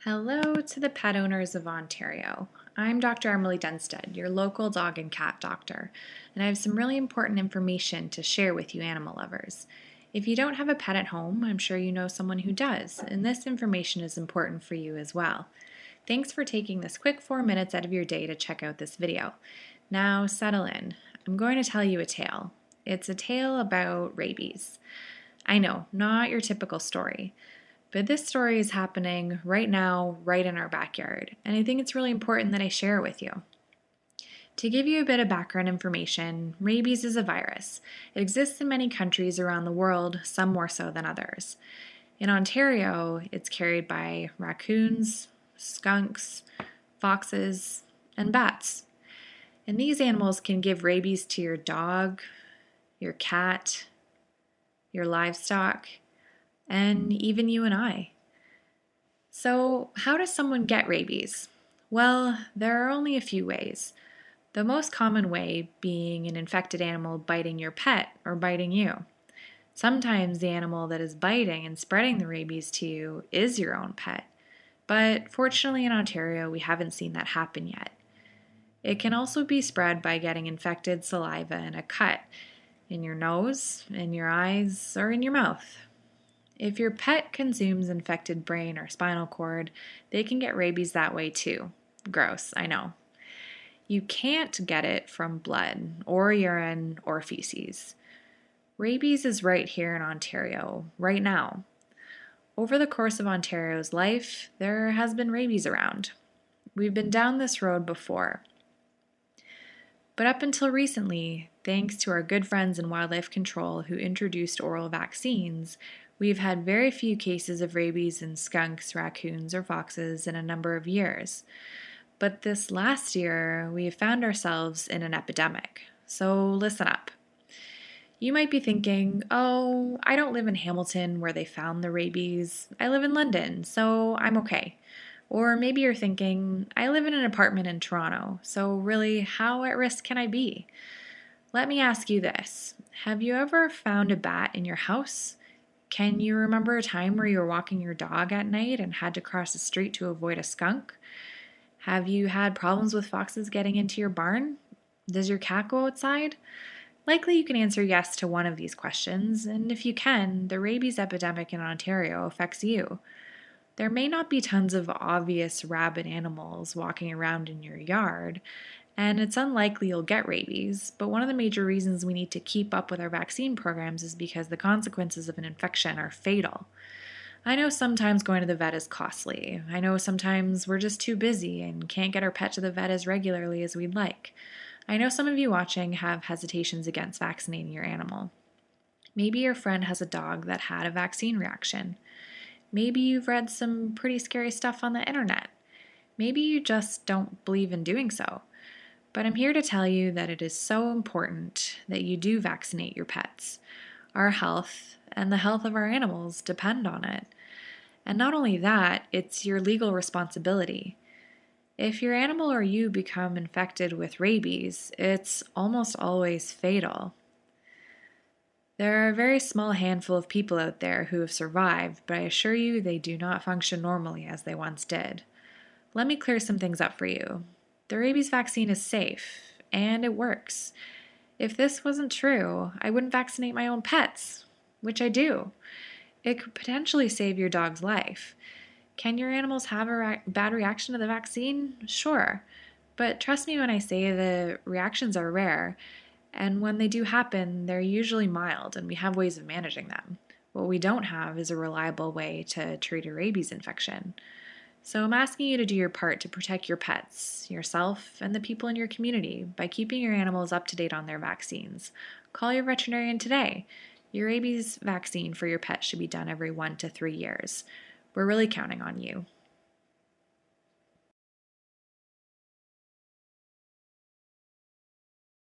Hello to the pet owners of Ontario. I'm Dr. Emily Dunstead, your local dog and cat doctor, and I have some really important information to share with you animal lovers. If you don't have a pet at home, I'm sure you know someone who does, and this information is important for you as well. Thanks for taking this quick 4 minutes out of your day to check out this video. Now settle in. I'm going to tell you a tale. It's a tale about rabies. I know, not your typical story. But this story is happening right now, right in our backyard, and I think it's really important that I share it with you. To give you a bit of background information, rabies is a virus. It exists in many countries around the world, some more so than others. In Ontario, it's carried by raccoons, skunks, foxes, and bats. And these animals can give rabies to your dog, your cat, your livestock, and even you and I. So, how does someone get rabies? Well, there are only a few ways. The most common way being an infected animal biting your pet or biting you. Sometimes the animal that is biting and spreading the rabies to you is your own pet, but fortunately in Ontario we haven't seen that happen yet. It can also be spread by getting infected saliva in a cut in your nose, in your eyes, or in your mouth. If your pet consumes infected brain or spinal cord, they can get rabies that way too. Gross, I know. You can't get it from blood or urine or feces. Rabies is right here in Ontario, right now. Over the course of Ontario's life, there has been rabies around. We've been down this road before. But up until recently, thanks to our good friends in wildlife control who introduced oral vaccines, we've had very few cases of rabies in skunks, raccoons, or foxes in a number of years. But this last year, we have found ourselves in an epidemic. So listen up. You might be thinking, oh, I don't live in Hamilton where they found the rabies. I live in London, so I'm okay. Or maybe you're thinking, I live in an apartment in Toronto, so really, how at risk can I be? Let me ask you this. Have you ever found a bat in your house? Can you remember a time where you were walking your dog at night and had to cross the street to avoid a skunk? Have you had problems with foxes getting into your barn? Does your cat go outside? Likely you can answer yes to one of these questions, and if you can, the rabies epidemic in Ontario affects you. There may not be tons of obvious rabid animals walking around in your yard, and it's unlikely you'll get rabies, but one of the major reasons we need to keep up with our vaccine programs is because the consequences of an infection are fatal. I know sometimes going to the vet is costly. I know sometimes we're just too busy and can't get our pet to the vet as regularly as we'd like. I know some of you watching have hesitations against vaccinating your animal. Maybe your friend has a dog that had a vaccine reaction. Maybe you've read some pretty scary stuff on the internet. Maybe you just don't believe in doing so. But I'm here to tell you that it is so important that you do vaccinate your pets. Our health and the health of our animals depend on it. And not only that, it's your legal responsibility. If your animal or you become infected with rabies, it's almost always fatal. There are a very small handful of people out there who have survived, but I assure you they do not function normally as they once did. Let me clear some things up for you. The rabies vaccine is safe, and it works. If this wasn't true, I wouldn't vaccinate my own pets, which I do. It could potentially save your dog's life. Can your animals have a bad reaction to the vaccine? Sure. But trust me when I say the reactions are rare. And when they do happen, they're usually mild, and we have ways of managing them. What we don't have is a reliable way to treat a rabies infection. So I'm asking you to do your part to protect your pets, yourself, and the people in your community by keeping your animals up to date on their vaccines. Call your veterinarian today. Your rabies vaccine for your pet should be done every 1 to 3 years. We're really counting on you.